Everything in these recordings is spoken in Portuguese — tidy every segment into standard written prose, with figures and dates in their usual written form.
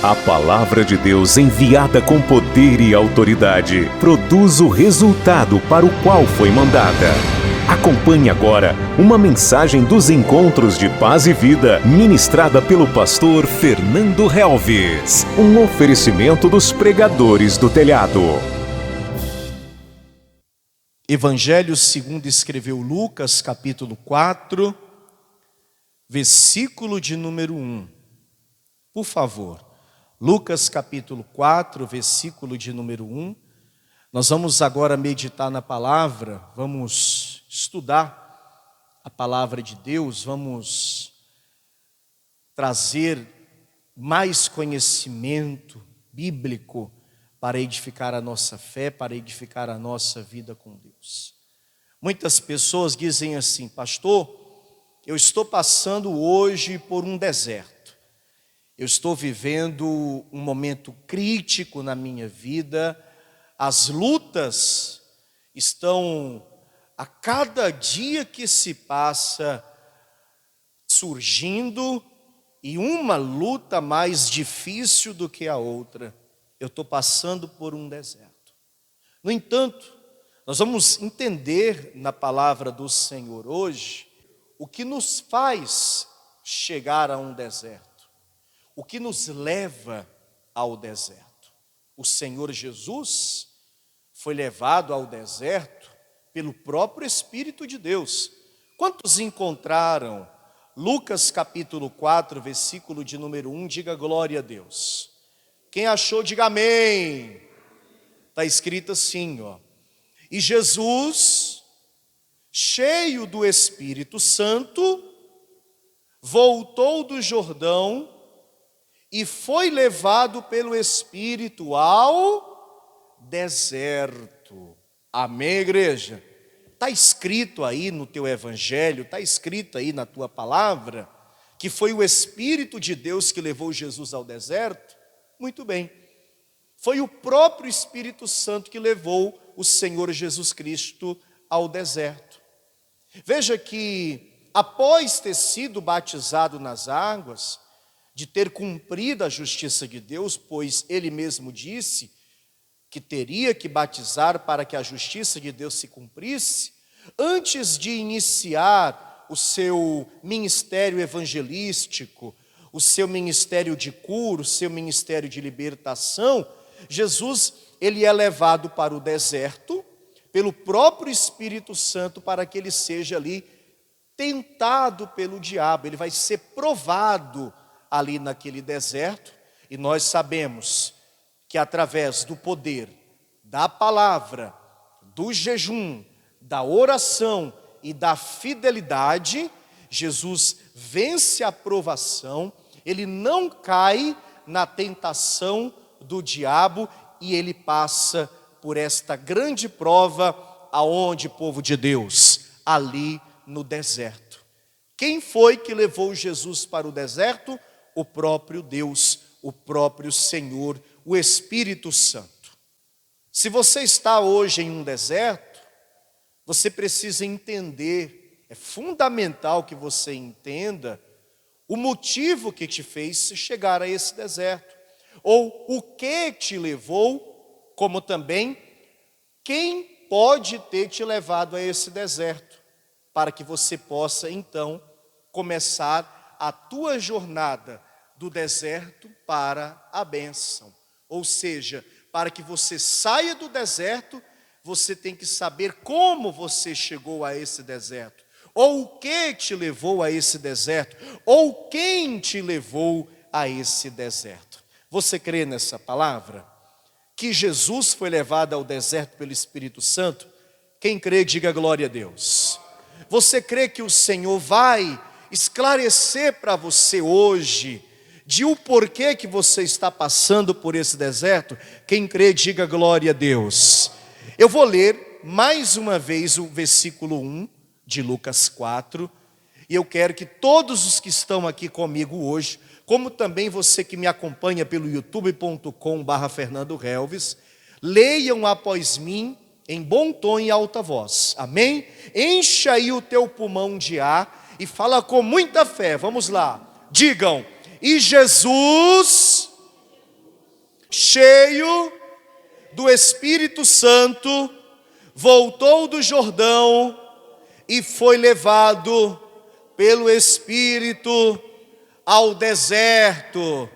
A palavra de Deus enviada com poder e autoridade produz o resultado para o qual foi mandada. Acompanhe agora uma mensagem dos Encontros de Paz e Vida, ministrada pelo pastor Fernando Helves. Um oferecimento dos pregadores do telhado. Evangelho segundo escreveu Lucas, capítulo 4, versículo de número 1. Por favor, Lucas capítulo 4, versículo de número 1. Nós vamos agora meditar na palavra, vamos estudar a palavra de Deus, vamos trazer mais conhecimento bíblico para edificar a nossa fé, para edificar a nossa vida com Deus. Muitas pessoas dizem assim: pastor, eu estou passando hoje por um deserto. Eu estou vivendo um momento crítico na minha vida. As lutas estão a cada dia que se passa surgindo, e uma luta mais difícil do que a outra. Eu estou passando por um deserto. No entanto, nós vamos entender na palavra do Senhor hoje o que nos faz chegar a um deserto. O que nos leva ao deserto? O Senhor Jesus foi levado ao deserto pelo próprio Espírito de Deus. Quantos encontraram Lucas capítulo 4, versículo de número 1? Diga glória a Deus. Quem achou, diga amém. Está escrito assim, ó. E Jesus, cheio do Espírito Santo, voltou do Jordão e foi levado pelo Espírito ao deserto. Amém, igreja? Está escrito aí no teu evangelho, está escrito aí na tua palavra, que foi o Espírito de Deus que levou Jesus ao deserto? Muito bem. Foi o próprio Espírito Santo que levou o Senhor Jesus Cristo ao deserto. Veja que após ter sido batizado nas águas, de ter cumprido a justiça de Deus, pois ele mesmo disse que teria que batizar para que a justiça de Deus se cumprisse, antes de iniciar o seu ministério evangelístico, o seu ministério de cura, o seu ministério de libertação, Jesus, ele é levado para o deserto pelo próprio Espírito Santo para que ele seja ali tentado pelo diabo. Ele vai ser provado ali naquele deserto, e nós sabemos que através do poder da palavra, do jejum, da oração e da fidelidade, Jesus vence a provação, ele não cai na tentação do diabo e ele passa por esta grande prova aonde, povo de Deus? Ali no deserto. Quem foi que levou Jesus para o deserto? O próprio Deus, o próprio Senhor, o Espírito Santo. Se você está hoje em um deserto, você precisa entender, é fundamental que você entenda o motivo que te fez chegar a esse deserto, ou o que te levou, como também quem pode ter te levado a esse deserto, para que você possa então começar a tua jornada do deserto para a bênção. Ou seja, para que você saia do deserto, você tem que saber como você chegou a esse deserto, ou o que te levou a esse deserto, ou quem te levou a esse deserto. Você crê nessa palavra? Que Jesus foi levado ao deserto pelo Espírito Santo? Quem crê, diga glória a Deus. Você crê que o Senhor vai esclarecer para você hoje de o porquê que você está passando por esse deserto? Quem crê, diga glória a Deus. Eu vou ler mais uma vez o versículo 1 de Lucas 4, e eu quero que todos os que estão aqui comigo hoje, como também você que me acompanha pelo youtube.com/Fernando Helves, leiam após mim em bom tom e alta voz, amém? Encha aí o teu pulmão de ar e fala com muita fé, vamos lá, digam: e Jesus cheio do Espírito Santo, voltou do Jordão e foi levado pelo Espírito ao deserto.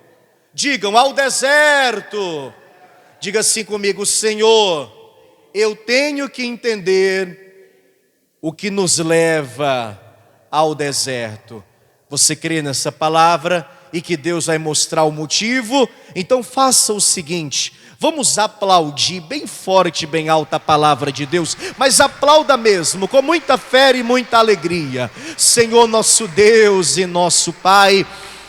Digam, ao deserto. Diga assim comigo: Senhor, eu tenho que entender o que nos leva ao deserto. Você crê nessa palavra e que Deus vai mostrar o motivo? Então faça o seguinte: vamos aplaudir bem forte, bem alta a palavra de Deus, mas aplauda mesmo, com muita fé e muita alegria. Senhor nosso Deus e nosso Pai,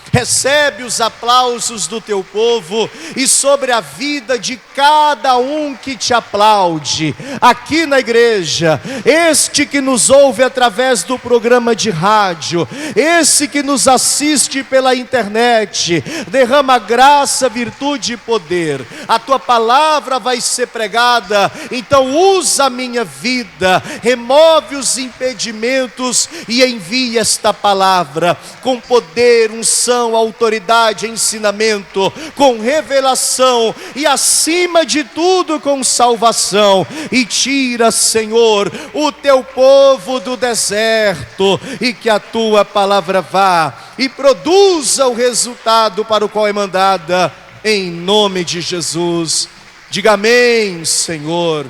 recebe os aplausos do teu povo e sobre a vida de cada um que te aplaude aqui na igreja, este que nos ouve através do programa de rádio, esse que nos assiste pela internet. Derrama graça, virtude e poder. A tua palavra vai ser pregada, então usa a minha vida, remove os impedimentos e envia esta palavra com poder, unção, autoridade, ensinamento, com revelação e acima de tudo com salvação. E tira, Senhor, o teu povo do deserto, e que a tua palavra vá e produza o resultado para o qual é mandada, em nome de Jesus. Diga amém, Senhor.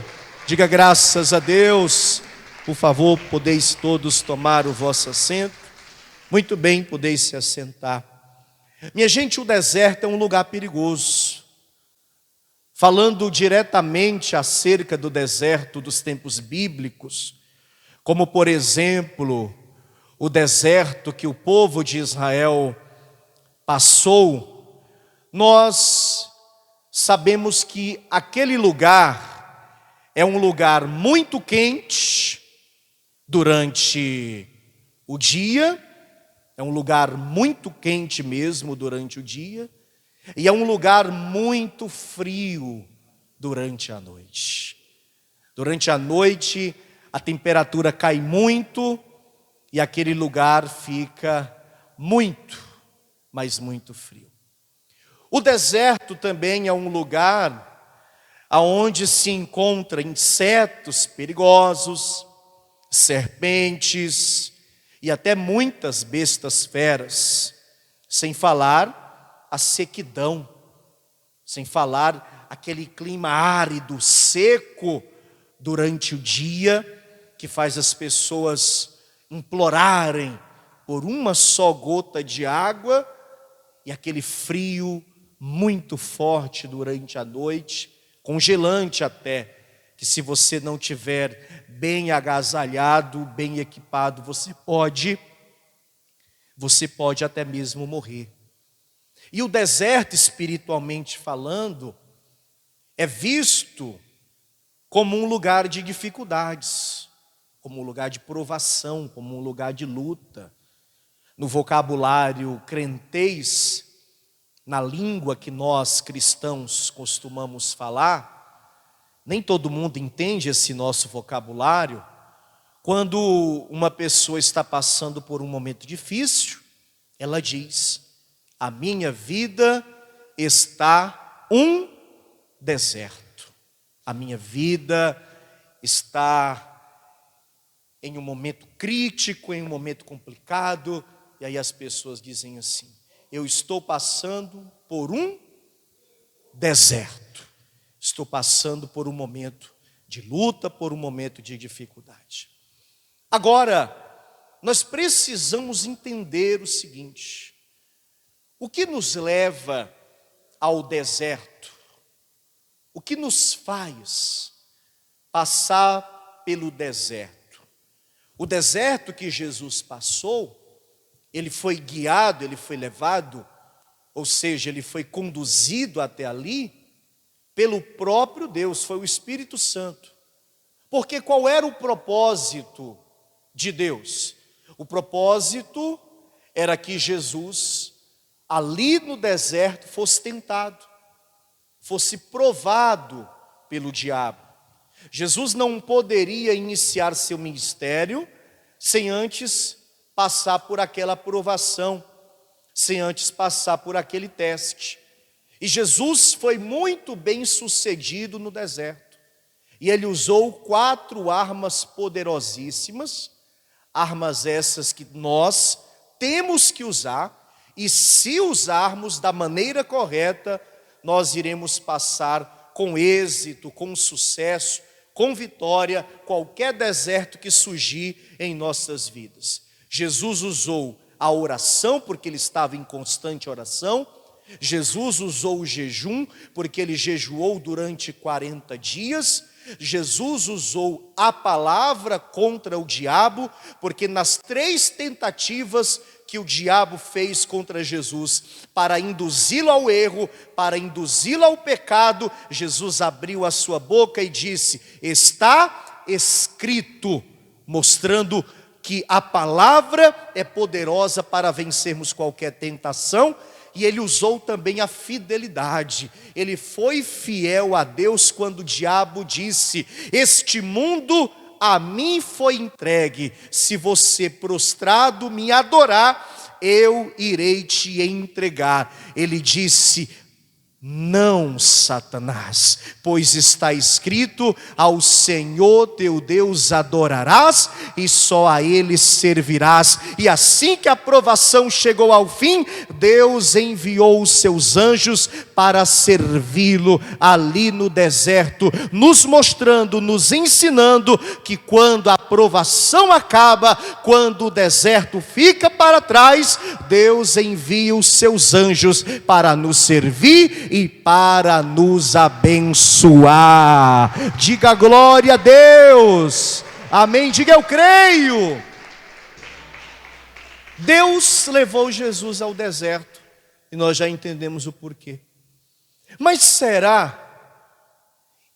Diga graças a Deus. Por favor, podeis todos tomar o vosso assento. Muito bem, podeis se assentar. Minha gente, o deserto é um lugar perigoso. Falando diretamente acerca do deserto dos tempos bíblicos, como por exemplo, o deserto que o povo de Israel passou, nós sabemos que aquele lugar é um lugar muito quente durante o dia. É um lugar muito quente mesmo durante o dia, e é um lugar muito frio durante a noite. Durante a noite, a temperatura cai muito, e aquele lugar fica muito, mas muito frio. O deserto também é um lugar onde se encontram insetos perigosos, serpentes, e até muitas bestas feras, sem falar a sequidão, sem falar aquele clima árido, seco durante o dia, que faz as pessoas implorarem por uma só gota de água, e aquele frio muito forte durante a noite, congelante até, que se você não tiver bem agasalhado, bem equipado, você pode até mesmo morrer. E o deserto, espiritualmente falando, é visto como um lugar de dificuldades, como um lugar de provação, como um lugar de luta. No vocabulário crentez, na língua que nós cristãos costumamos falar, nem todo mundo entende esse nosso vocabulário. Quando uma pessoa está passando por um momento difícil, ela diz: a minha vida está um deserto. A minha vida está em um momento crítico, em um momento complicado. E aí as pessoas dizem assim: eu estou passando por um deserto. Estou passando por um momento de luta, por um momento de dificuldade. Agora, nós precisamos entender o seguinte: o que nos leva ao deserto? O que nos faz passar pelo deserto? O deserto que Jesus passou, ele foi guiado, ele foi levado, ou seja, ele foi conduzido até ali pelo próprio Deus, foi o Espírito Santo. Porque qual era o propósito de Deus? O propósito era que Jesus, ali no deserto, fosse tentado, fosse provado pelo diabo. Jesus não poderia iniciar seu ministério sem antes passar por aquela provação, sem antes passar por aquele teste. E Jesus foi muito bem sucedido no deserto. E ele usou 4 armas poderosíssimas, armas essas que nós temos que usar, e se usarmos da maneira correta, nós iremos passar com êxito, com sucesso, com vitória, qualquer deserto que surgir em nossas vidas. Jesus usou a oração, porque ele estava em constante oração. Jesus usou o jejum, porque ele jejuou durante 40 dias. Jesus usou a palavra contra o diabo, porque nas 3 tentativas que o diabo fez contra Jesus, para induzi-lo ao erro, para induzi-lo ao pecado, Jesus abriu a sua boca e disse: está escrito, mostrando que a palavra é poderosa para vencermos qualquer tentação. E ele usou também a fidelidade. Ele foi fiel a Deus quando o diabo disse: este mundo a mim foi entregue, se você prostrado me adorar, eu irei te entregar. Ele disse: não, Satanás, pois está escrito: ao Senhor teu Deus adorarás e só a Ele servirás. E assim que a provação chegou ao fim, Deus enviou os seus anjos para servi-lo ali no deserto, nos mostrando, nos ensinando que quando a provação acaba, quando o deserto fica para trás, Deus envia os seus anjos para nos servir e para nos abençoar. Diga glória a Deus. Amém. Diga eu creio. Deus levou Jesus ao deserto e nós já entendemos o porquê. Mas será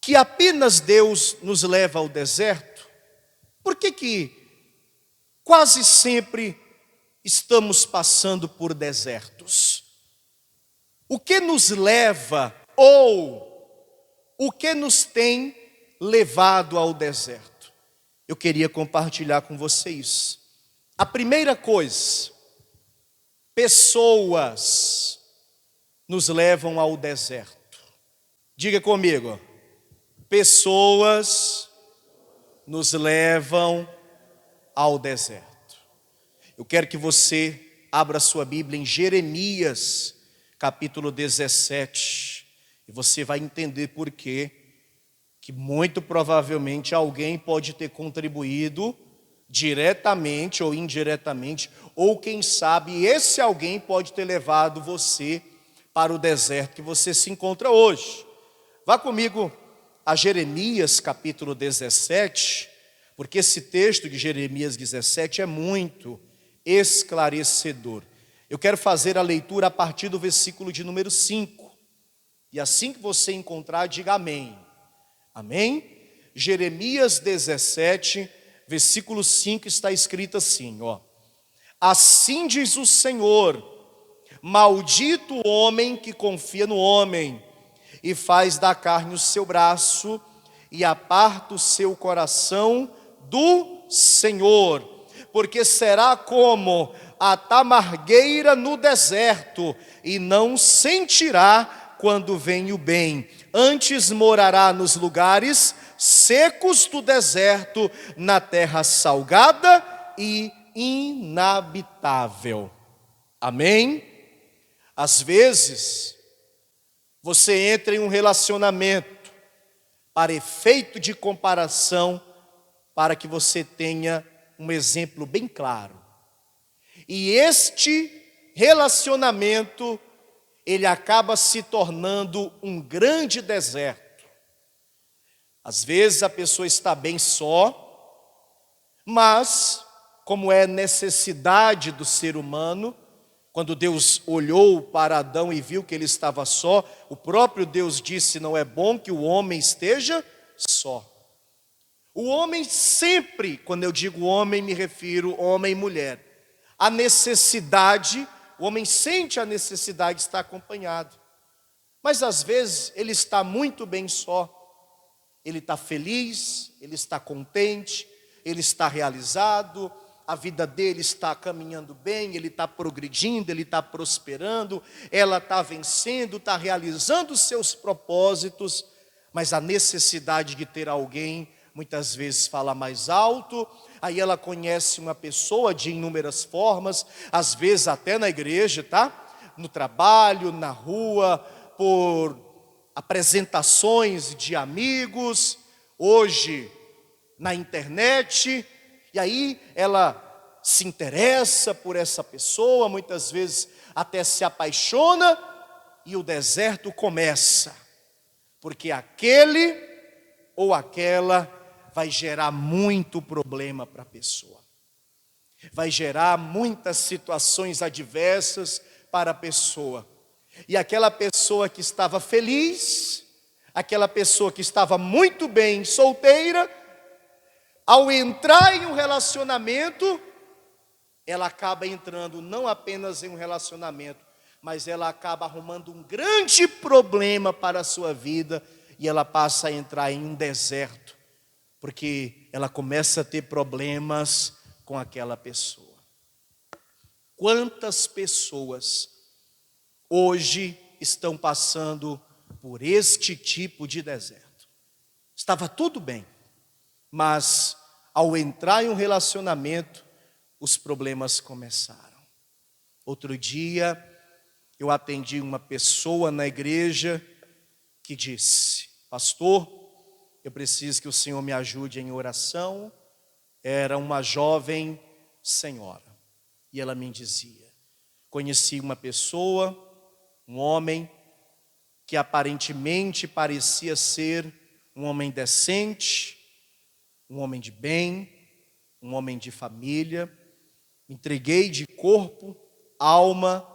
que apenas Deus nos leva ao deserto? Por que quase sempre estamos passando por desertos? O que nos leva ou o que nos tem levado ao deserto? Eu queria compartilhar com vocês. A primeira coisa, pessoas nos levam ao deserto. Diga comigo, pessoas nos levam ao deserto. Eu quero que você abra sua Bíblia em Jeremias, capítulo 17, e você vai entender por quê, que muito provavelmente alguém pode ter contribuído diretamente ou indiretamente, ou quem sabe esse alguém pode ter levado você para o deserto que você se encontra hoje. Vá comigo a Jeremias capítulo 17, porque esse texto de Jeremias 17 é muito esclarecedor. Eu quero fazer a leitura a partir do versículo de número 5. E assim que você encontrar, diga amém. Amém? Jeremias 17, versículo 5 está escrito assim, ó. Assim diz o Senhor: maldito o homem que confia no homem, e faz da carne o seu braço, e aparta o seu coração do Senhor, porque será como a tamargueira no deserto, e não sentirá quando vem o bem. Antes morará nos lugares secos do deserto, na terra salgada e inabitável. Amém? Às vezes, você entra em um relacionamento para efeito de comparação, para que você tenha um exemplo bem claro. E este relacionamento, ele acaba se tornando um grande deserto. Às vezes a pessoa está bem só, mas como é necessidade do ser humano, quando Deus olhou para Adão e viu que ele estava só, o próprio Deus disse: não é bom que o homem esteja só. O homem sempre, quando eu digo homem, me refiro homem e mulher. A necessidade, o homem sente a necessidade de estar acompanhado. Mas às vezes ele está muito bem só. Ele está feliz, ele está contente, ele está realizado, a vida dele está caminhando bem, ele está progredindo, ele está prosperando, ela está vencendo, está realizando os seus propósitos, mas a necessidade de ter alguém, muitas vezes fala mais alto. Aí ela conhece uma pessoa de inúmeras formas, às vezes até na igreja, tá? No trabalho, na rua, por apresentações de amigos, hoje na internet, e aí ela se interessa por essa pessoa, muitas vezes até se apaixona, e o deserto começa, porque aquele ou aquela vai gerar muito problema para a pessoa, vai gerar muitas situações adversas para a pessoa, e aquela pessoa que estava feliz, aquela pessoa que estava muito bem solteira, ao entrar em um relacionamento, ela acaba entrando não apenas em um relacionamento, mas ela acaba arrumando um grande problema para a sua vida, e ela passa a entrar em um deserto, porque ela começa a ter problemas com aquela pessoa. Quantas pessoas hoje estão passando por este tipo de deserto? Estava tudo bem, mas ao entrar em um relacionamento, os problemas começaram. Outro dia, eu atendi uma pessoa na igreja que disse: pastor, eu preciso que o senhor me ajude em oração. Era uma jovem senhora, e ela me dizia: conheci uma pessoa, um homem, que aparentemente parecia ser um homem decente, um homem de bem, um homem de família. Entreguei de corpo, alma,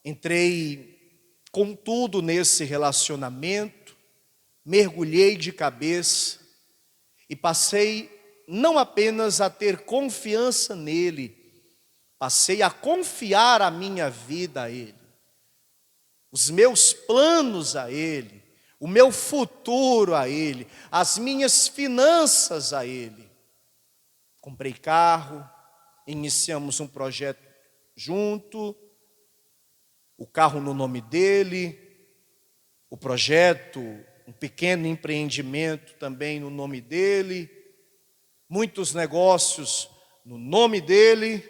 entrei com tudo nesse relacionamento, mergulhei de cabeça e passei não apenas a ter confiança nele, passei a confiar a minha vida a ele, os meus planos a ele, o meu futuro a ele, as minhas finanças a ele. Comprei carro, iniciamos um projeto junto, o carro no nome dele, o projeto, um pequeno empreendimento também no nome dele, muitos negócios no nome dele.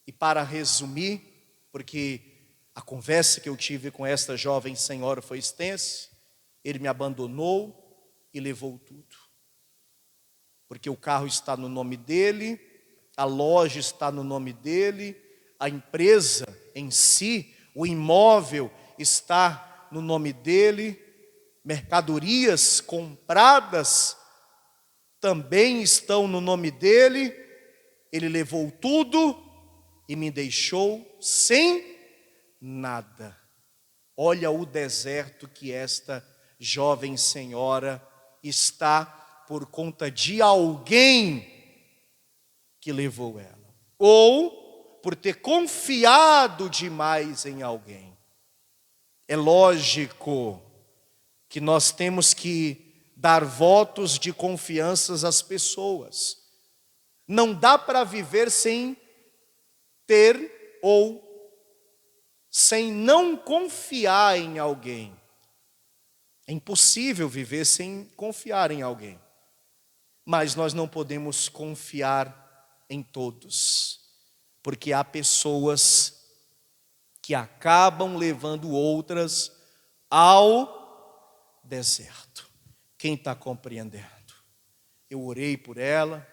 E para resumir, porque a conversa que eu tive com esta jovem senhora foi extensa, ele me abandonou e levou tudo. Porque o carro está no nome dele, a loja está no nome dele, a empresa em si, o imóvel está no nome dele, mercadorias compradas também estão no nome dele. Ele levou tudo e me deixou sem nada. Olha o deserto que esta jovem senhora está por conta de alguém que levou ela, ou por ter confiado demais em alguém. É lógico que nós temos que dar votos de confianças às pessoas. Não dá para viver sem ter ou sem não confiar em alguém. É impossível viver sem confiar em alguém. Mas nós não podemos confiar em todos, porque há pessoas que acabam levando outras ao deserto. Quem está compreendendo? Eu orei por ela,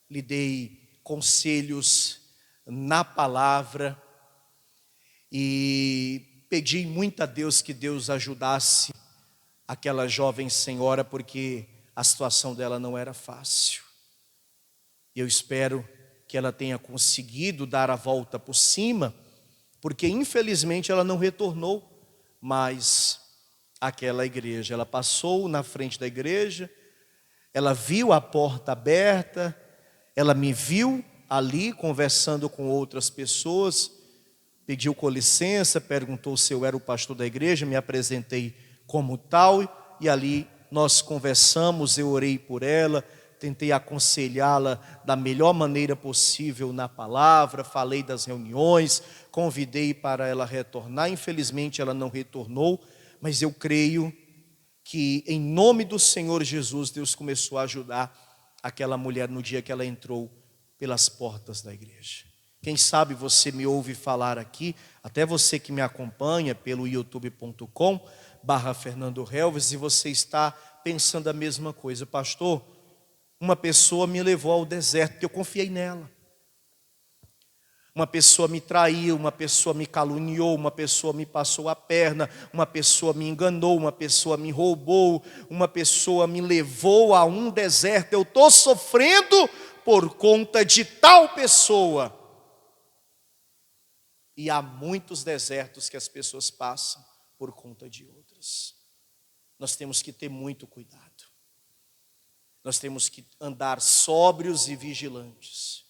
lhe dei conselhos na palavra e pedi muito a Deus que Deus ajudasse aquela jovem senhora, porque a situação dela não era fácil. Eu espero que ela tenha conseguido dar a volta por cima, porque infelizmente ela não retornou mais àquela igreja. Ela passou na frente da igreja, ela viu a porta aberta, ela me viu ali conversando com outras pessoas, pediu com licença, perguntou se eu era o pastor da igreja, me apresentei como tal, e ali nós conversamos, eu orei por ela, tentei aconselhá-la da melhor maneira possível na palavra, falei das reuniões, convidei para ela retornar. Infelizmente ela não retornou, mas eu creio que em nome do Senhor Jesus, Deus começou a ajudar aquela mulher no dia que ela entrou pelas portas da igreja. Quem sabe você me ouve falar aqui, até você que me acompanha pelo youtube.com/Fernando Helves, e você está pensando a mesma coisa: pastor, uma pessoa me levou ao deserto porque eu confiei nela. Uma pessoa me traiu, uma pessoa me caluniou, uma pessoa me passou a perna, uma pessoa me enganou, uma pessoa me roubou, uma pessoa me levou a um deserto. Eu estou sofrendo por conta de tal pessoa. E há muitos desertos que as pessoas passam por conta de outras. Nós temos que ter muito cuidado. Nós temos que andar sóbrios e vigilantes.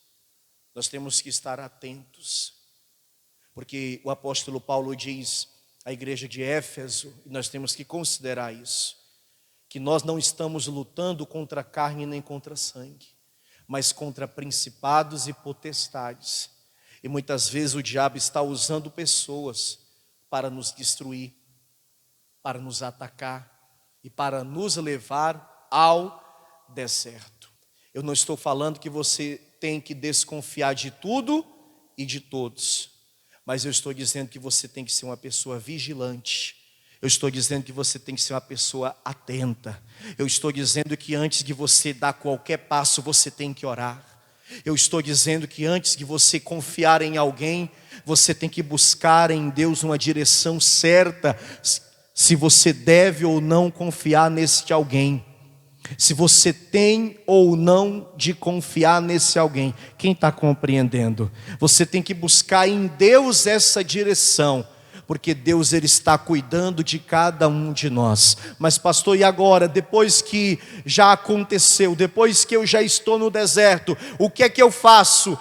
Nós temos que estar atentos. Porque o apóstolo Paulo diz à igreja de Éfeso, e nós temos que considerar isso, que nós não estamos lutando contra a carne nem contra sangue, mas contra principados e potestades. E muitas vezes o diabo está usando pessoas para nos destruir, para nos atacar e para nos levar ao deserto. Eu não estou falando que você tem que desconfiar de tudo e de todos, mas eu estou dizendo que você tem que ser uma pessoa vigilante. Eu estou dizendo que você tem que ser uma pessoa atenta. Eu estou dizendo que antes de você dar qualquer passo, você tem que orar. Eu estou dizendo que antes de você confiar em alguém, você tem que buscar em Deus uma direção certa, se você deve ou não confiar nesse alguém, se você tem ou não de confiar nesse alguém. Quem está compreendendo? Você tem que buscar em Deus essa direção, porque Deus, Ele está cuidando de cada um de nós. Mas pastor, e agora? Depois que já aconteceu, depois que eu já estou no deserto, o que é que eu faço?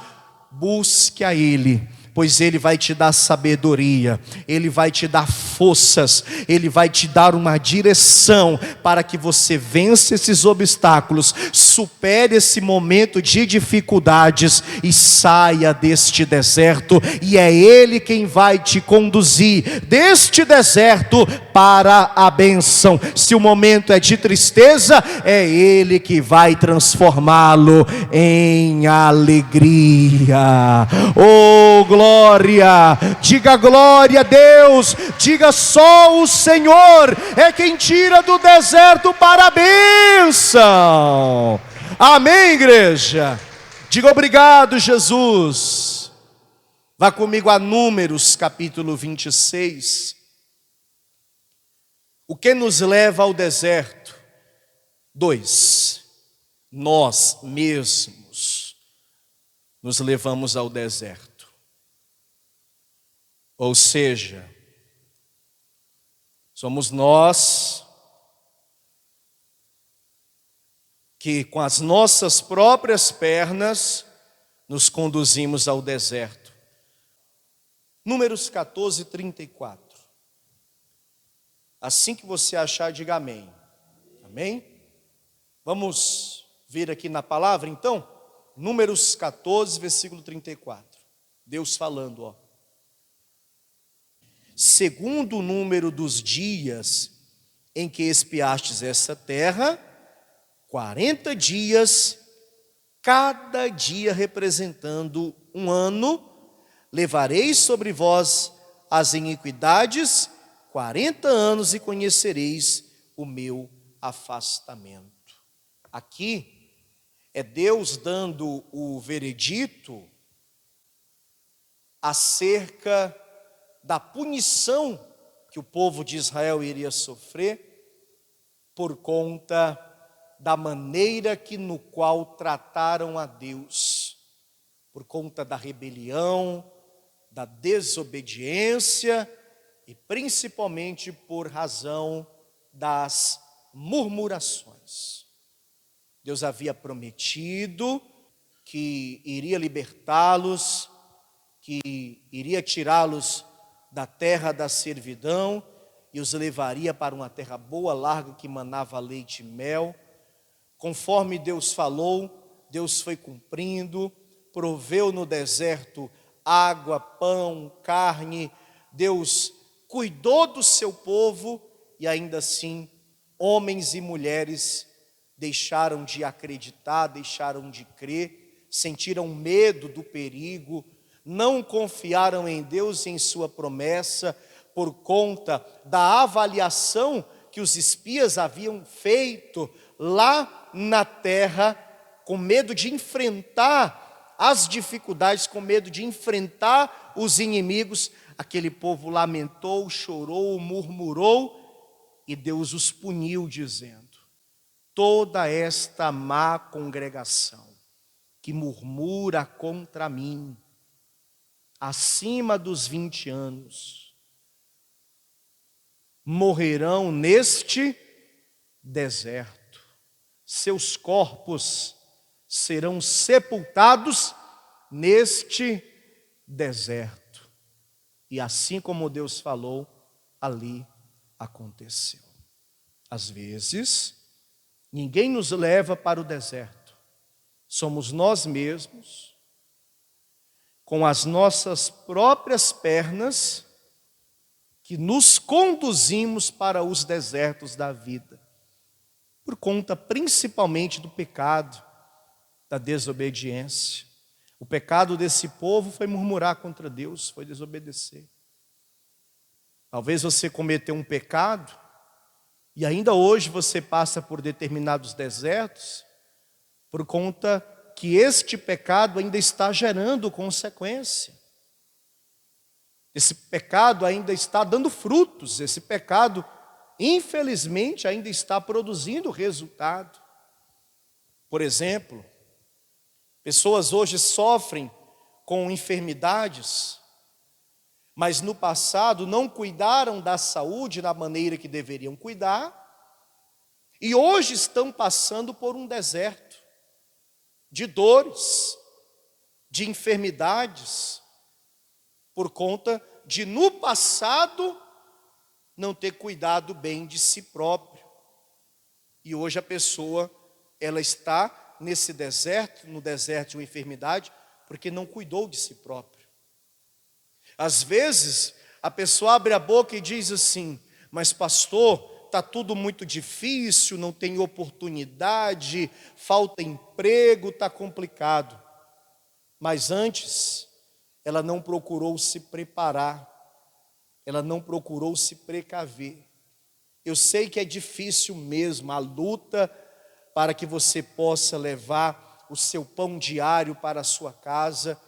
Busque a Ele, pois Ele vai te dar sabedoria, Ele vai te dar forças, Ele vai te dar uma direção para que você vença esses obstáculos, supere esse momento de dificuldades e saia deste deserto. E é Ele quem vai te conduzir deste deserto para a bênção. Se o momento é de tristeza, é Ele que vai transformá-lo em alegria. Oh, glória! Diga glória a Deus, diga só o Senhor é quem tira do deserto para a bênção. Amém, igreja? Diga obrigado, Jesus. Vá comigo a Números capítulo 26. O que nos leva ao deserto? 2. Nós mesmos nos levamos ao deserto. Ou seja, somos nós que com as nossas próprias pernas nos conduzimos ao deserto. Números 14, 34. Assim que você achar, diga amém. Amém? Vamos ver aqui na palavra então? Números 14, versículo 34. Deus falando, ó. Segundo o número dos dias em que espiastes essa terra, 40 dias, cada dia representando um ano, levareis sobre vós as iniquidades 40 anos e conhecereis o meu afastamento. Aqui é Deus dando o veredito acerca da punição que o povo de Israel iria sofrer por conta da maneira no qual trataram a Deus, por conta da rebelião, da desobediência e principalmente por razão das murmurações. Deus havia prometido que iria libertá-los, que iria tirá-los da terra da servidão e os levaria para uma terra boa, larga, que manava leite e mel. Conforme Deus falou, Deus foi cumprindo, proveu no deserto água, pão, carne. Deus cuidou do seu povo e ainda assim, homens e mulheres deixaram de acreditar, deixaram de crer, sentiram medo do perigo, não confiaram em Deus e em sua promessa por conta da avaliação que os espias haviam feito lá na terra, com medo de enfrentar as dificuldades, com medo de enfrentar os inimigos. Aquele povo lamentou, chorou, murmurou, e Deus os puniu, dizendo: toda esta má congregação que murmura contra mim, acima dos 20 anos, morrerão neste deserto. Seus corpos serão sepultados neste deserto. E assim como Deus falou, ali aconteceu. Às vezes, ninguém nos leva para o deserto. Somos nós mesmos, com as nossas próprias pernas, que nos conduzimos para os desertos da vida, por conta principalmente do pecado, da desobediência. O pecado desse povo foi murmurar contra Deus, foi desobedecer. Talvez você cometeu um pecado, e ainda hoje você passa por determinados desertos, por conta que este pecado ainda está gerando consequência. Esse pecado ainda está dando frutos, esse pecado, infelizmente, ainda está produzindo resultado. Por exemplo, pessoas hoje sofrem com enfermidades, mas no passado não cuidaram da saúde da maneira que deveriam cuidar, e hoje estão passando por um deserto de dores, de enfermidades, por conta de no passado não ter cuidado bem de si próprio. E hoje a pessoa, ela está nesse deserto, no deserto de uma enfermidade, porque não cuidou de si próprio. Às vezes, a pessoa abre a boca e diz assim: mas pastor, está tudo muito difícil, não tem oportunidade, falta emprego, está complicado. Mas antes, ela não procurou se preparar, ela não procurou se precaver. Eu sei que é difícil mesmo a luta para que você possa levar o seu pão diário para a sua casa.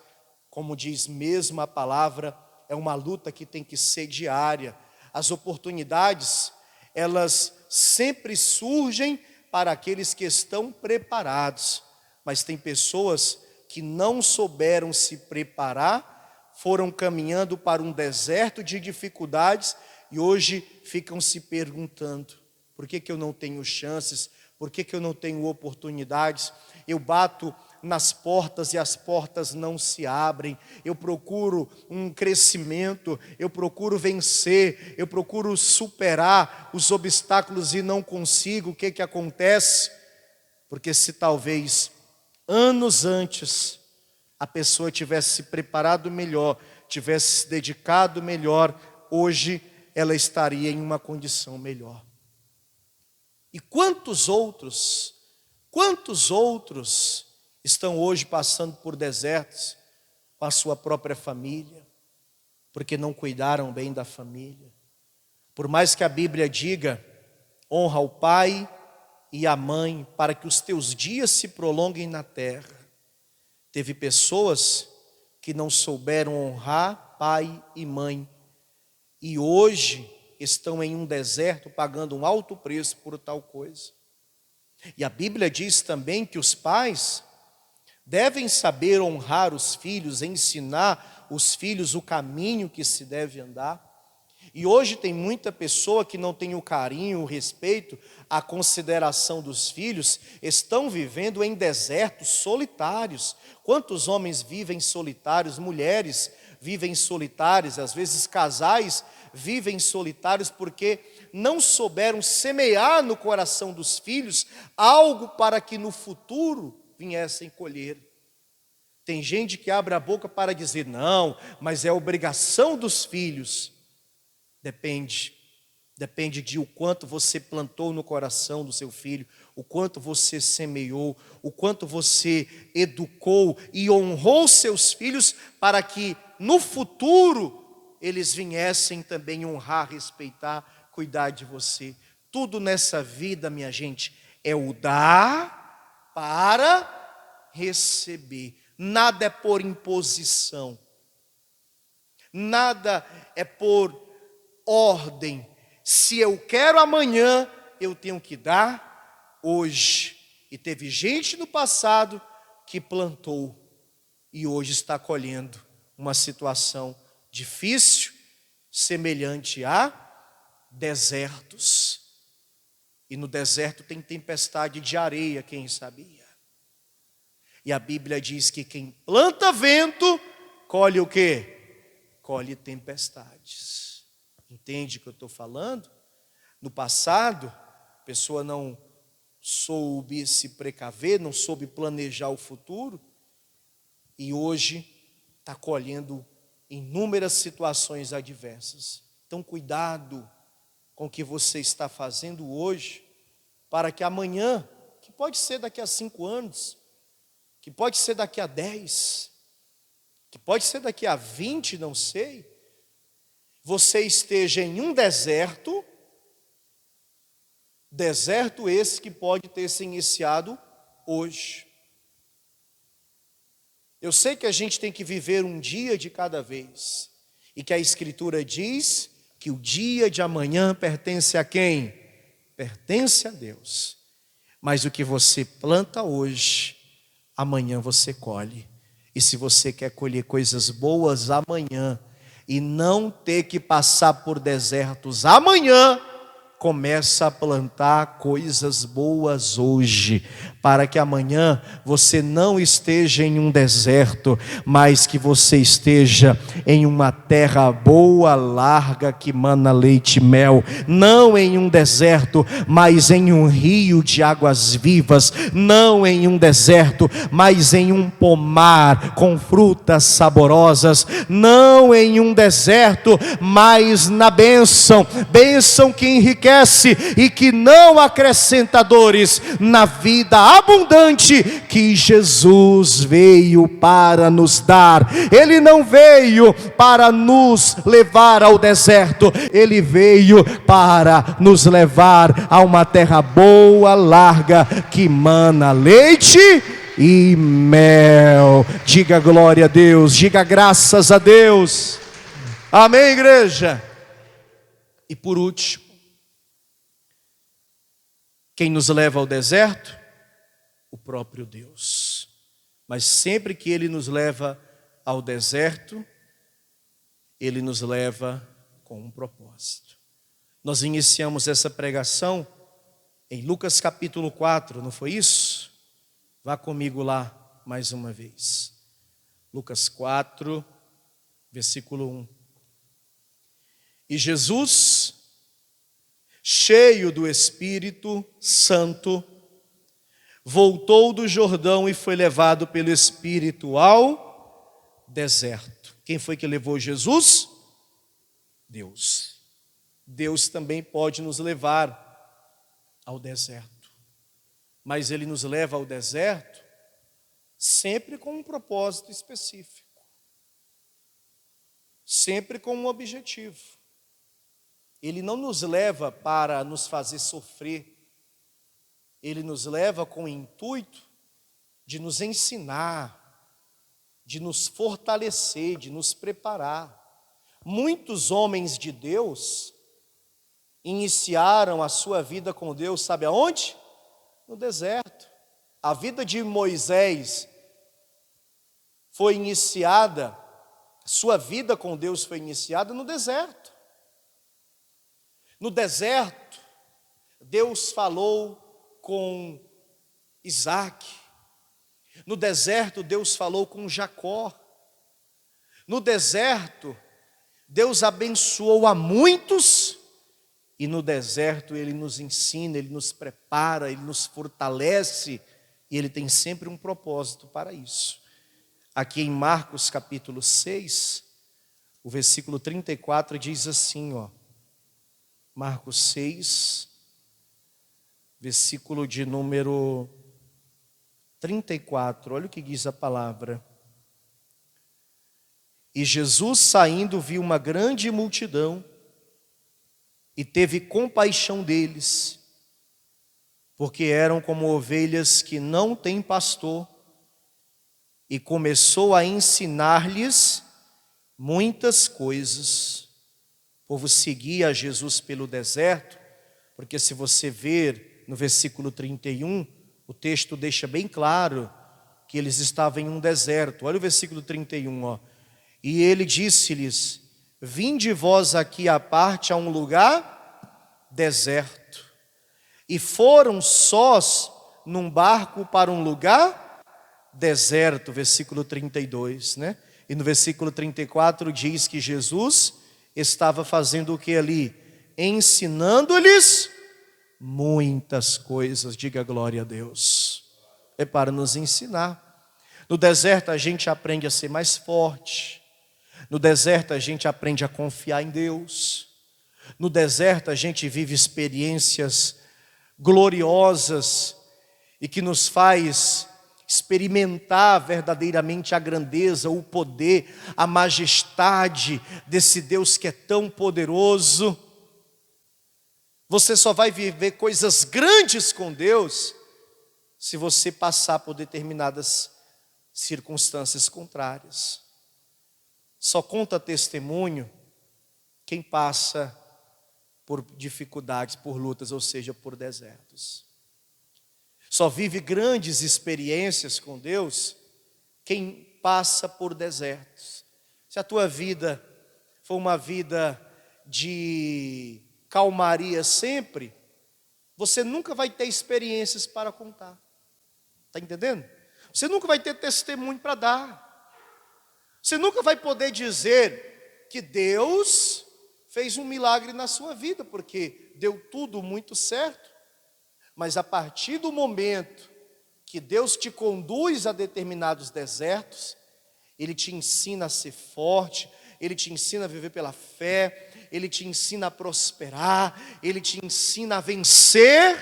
Como diz mesmo a palavra, é uma luta que tem que ser diária. As oportunidades, elas sempre surgem para aqueles que estão preparados. Mas tem pessoas que não souberam se preparar, foram caminhando para um deserto de dificuldades e hoje ficam se perguntando: por que eu não tenho chances? Por que eu não tenho oportunidades? Eu bato nas portas e as portas não se abrem. Eu procuro um crescimento, eu procuro vencer, eu procuro superar os obstáculos e não consigo. O que acontece? Porque se talvez anos antes a pessoa tivesse se preparado melhor, tivesse se dedicado melhor, hoje ela estaria em uma condição melhor. E quantos outros estão hoje passando por desertos com a sua própria família, porque não cuidaram bem da família. Por mais que a Bíblia diga: honra o pai e a mãe para que os teus dias se prolonguem na terra. Teve pessoas que não souberam honrar pai e mãe e hoje estão em um deserto pagando um alto preço por tal coisa. E a Bíblia diz também que os pais devem saber honrar os filhos, ensinar os filhos o caminho que se deve andar. E hoje tem muita pessoa que não tem o carinho, o respeito, a consideração dos filhos, estão vivendo em desertos solitários. Quantos homens vivem solitários, mulheres vivem solitárias, às vezes casais vivem solitários porque não souberam semear no coração dos filhos algo para que no futuro viessem colher. Tem gente que abre a boca para dizer, não, mas é obrigação dos filhos. Depende de o quanto você plantou no coração do seu filho, o quanto você semeou, o quanto você educou e honrou seus filhos para que no futuro eles viessem também honrar, respeitar, cuidar de você. Tudo nessa vida, minha gente, é o dar para receber. Nada é por imposição. Nada é por ordem. Se eu quero amanhã, eu tenho que dar hoje. E teve gente no passado que plantou e hoje está colhendo uma situação difícil, semelhante a desertos. E no deserto tem tempestade de areia, quem sabia? E a Bíblia diz que quem planta vento, colhe o quê? Colhe tempestades. Entende o que eu estou falando? No passado, a pessoa não soube se precaver, não soube planejar o futuro, e hoje está colhendo inúmeras situações adversas. Então, cuidado com o que você está fazendo hoje, para que amanhã, que pode ser daqui a 5 anos, que pode ser daqui a 10, que pode ser daqui a 20, não sei, você esteja em um deserto esse que pode ter se iniciado hoje. Eu sei que a gente tem que viver um dia de cada vez, e que a Escritura diz que o dia de amanhã pertence a quem? Pertence a Deus. Mas o que você planta hoje, amanhã você colhe. E se você quer colher coisas boas amanhã e não ter que passar por desertos amanhã, começa a plantar coisas boas hoje, para que amanhã você não esteja em um deserto, mas que você esteja em uma terra boa, larga, que mana leite e mel. Não em um deserto, mas em um rio de águas vivas. Não em um deserto, mas em um pomar com frutas saborosas. Não em um deserto, mas na bênção que enriquece e que não acrescenta dores, na vida abundante que Jesus veio para nos dar. Ele não veio para nos levar ao deserto, Ele veio para nos levar a uma terra boa, larga, que mana leite e mel. Diga glória a Deus, diga graças a Deus. Amém, igreja? E por último, quem nos leva ao deserto? O próprio Deus. Mas sempre que Ele nos leva ao deserto, Ele nos leva com um propósito. Nós iniciamos essa pregação em Lucas capítulo 4, não foi isso? Vá comigo lá mais uma vez. Lucas 4, versículo 1. E Jesus, cheio do Espírito Santo, voltou do Jordão e foi levado pelo Espírito ao deserto. Quem foi que levou Jesus? Deus. Deus também pode nos levar ao deserto, mas Ele nos leva ao deserto sempre com um propósito específico, sempre com um objetivo. Ele não nos leva para nos fazer sofrer. Ele nos leva com o intuito de nos ensinar, de nos fortalecer, de nos preparar. Muitos homens de Deus iniciaram a sua vida com Deus, sabe aonde? No deserto. A vida de Moisés foi iniciada, sua vida com Deus foi iniciada no deserto. No deserto, Deus falou com Isaac. No deserto, Deus falou com Jacó. No deserto, Deus abençoou a muitos, e no deserto Ele nos ensina, Ele nos prepara, Ele nos fortalece, e Ele tem sempre um propósito para isso. Aqui em Marcos capítulo 6, o versículo 34 diz assim, Marcos 6, versículo de número 34, olha o que diz a palavra. E Jesus saindo viu uma grande multidão e teve compaixão deles, porque eram como ovelhas que não têm pastor, e começou a ensinar-lhes muitas coisas. O povo seguia a Jesus pelo deserto, porque se você ver no versículo 31, o texto deixa bem claro que eles estavam em um deserto. Olha o versículo 31, E ele disse-lhes: vinde vós aqui à parte a um lugar deserto. E foram sós num barco para um lugar deserto, versículo 32, né? E no versículo 34 diz que Jesus estava fazendo o que ali? Ensinando-lhes muitas coisas. Diga glória a Deus. É para nos ensinar. No deserto a gente aprende a ser mais forte. No deserto a gente aprende a confiar em Deus. No deserto a gente vive experiências gloriosas e que nos faz experimentar verdadeiramente a grandeza, o poder, a majestade desse Deus que é tão poderoso. Você só vai viver coisas grandes com Deus se você passar por determinadas circunstâncias contrárias. Só conta testemunho quem passa por dificuldades, por lutas, ou seja, por desertos. Só vive grandes experiências com Deus quem passa por desertos. Se a tua vida for uma vida de calmaria sempre, você nunca vai ter experiências para contar. Está entendendo? Você nunca vai ter testemunho para dar. Você nunca vai poder dizer que Deus fez um milagre na sua vida, porque deu tudo muito certo. Mas a partir do momento que Deus te conduz a determinados desertos, Ele te ensina a ser forte, Ele te ensina a viver pela fé, Ele te ensina a prosperar, Ele te ensina a vencer,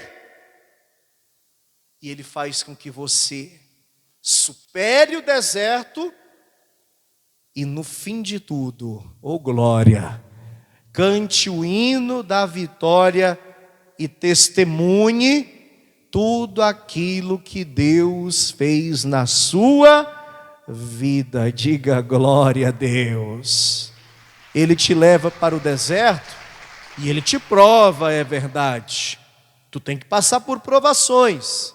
e Ele faz com que você supere o deserto e no fim de tudo, glória, cante o hino da vitória e testemunhe tudo aquilo que Deus fez na sua vida. Diga glória a Deus. Ele te leva para o deserto e Ele te prova, é verdade. Tu tem que passar por provações.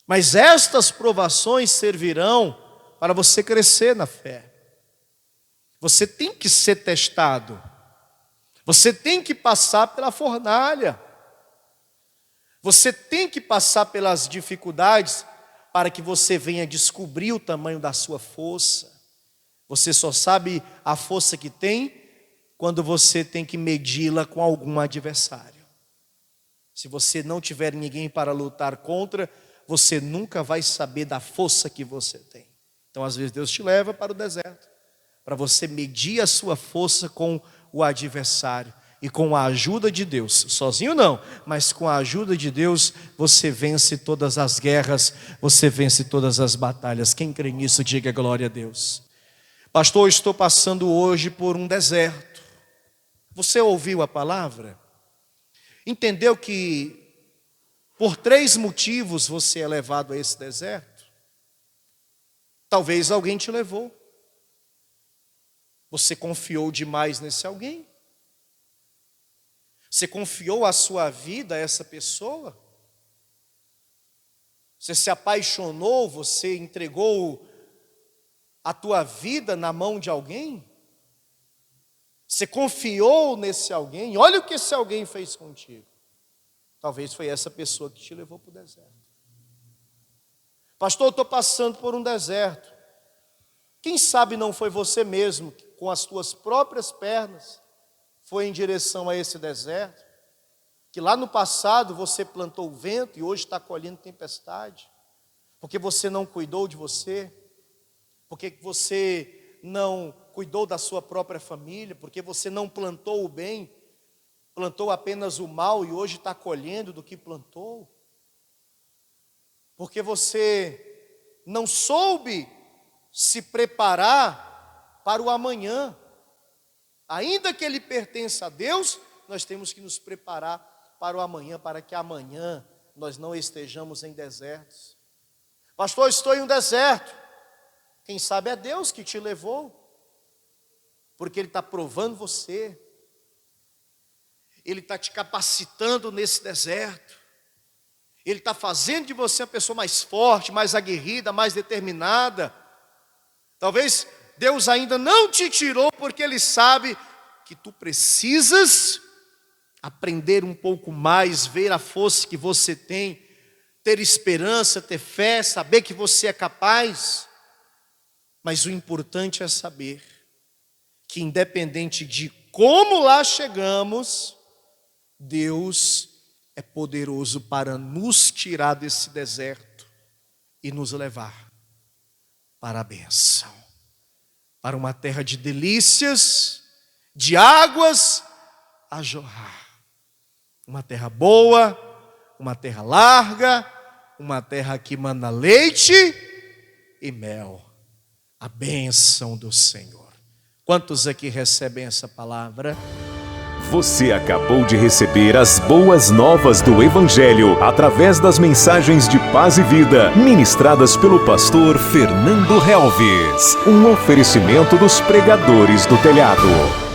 Mas estas provações servirão para você crescer na fé. Você tem que ser testado. Você tem que passar pela fornalha. Você tem que passar pelas dificuldades para que você venha descobrir o tamanho da sua força. Você só sabe a força que tem quando você tem que medi-la com algum adversário. Se você não tiver ninguém para lutar contra, você nunca vai saber da força que você tem. Então, às vezes, Deus te leva para o deserto, para você medir a sua força com o adversário. E com a ajuda de Deus, sozinho não, mas com a ajuda de Deus, você vence todas as guerras, você vence todas as batalhas. Quem crê nisso, diga glória a Deus. Pastor, eu estou passando hoje por um deserto. Você ouviu a palavra? Entendeu que por 3 motivos você é levado a esse deserto? Talvez alguém te levou. Você confiou demais nesse alguém? Você confiou a sua vida a essa pessoa? Você se apaixonou, você entregou a tua vida na mão de alguém? Você confiou nesse alguém? Olha o que esse alguém fez contigo. Talvez foi essa pessoa que te levou para o deserto. Pastor, eu estou passando por um deserto. Quem sabe não foi você mesmo, com as tuas próprias pernas, foi em direção a esse deserto, que lá no passado você plantou o vento e hoje está colhendo tempestade, porque você não cuidou de você, porque você não cuidou da sua própria família, porque você não plantou o bem, plantou apenas o mal e hoje está colhendo do que plantou, porque você não soube se preparar para o amanhã. Ainda que ele pertença a Deus, nós temos que nos preparar para o amanhã, para que amanhã nós não estejamos em desertos. Pastor, estou em um deserto. Quem sabe é Deus que te levou, porque Ele está provando você, Ele está te capacitando nesse deserto, Ele está fazendo de você uma pessoa mais forte, mais aguerrida, mais determinada. Talvez Deus ainda não te tirou porque Ele sabe que tu precisas aprender um pouco mais, ver a força que você tem, ter esperança, ter fé, saber que você é capaz. Mas o importante é saber que independente de como lá chegamos, Deus é poderoso para nos tirar desse deserto e nos levar para a bênção, para uma terra de delícias, de águas a jorrar. Uma terra boa, uma terra larga, uma terra que manda leite e mel. A bênção do Senhor. Quantos aqui recebem essa palavra? Você acabou de receber as boas novas do Evangelho através das mensagens de paz e vida ministradas pelo pastor Fernando Helves. Um oferecimento dos pregadores do telhado.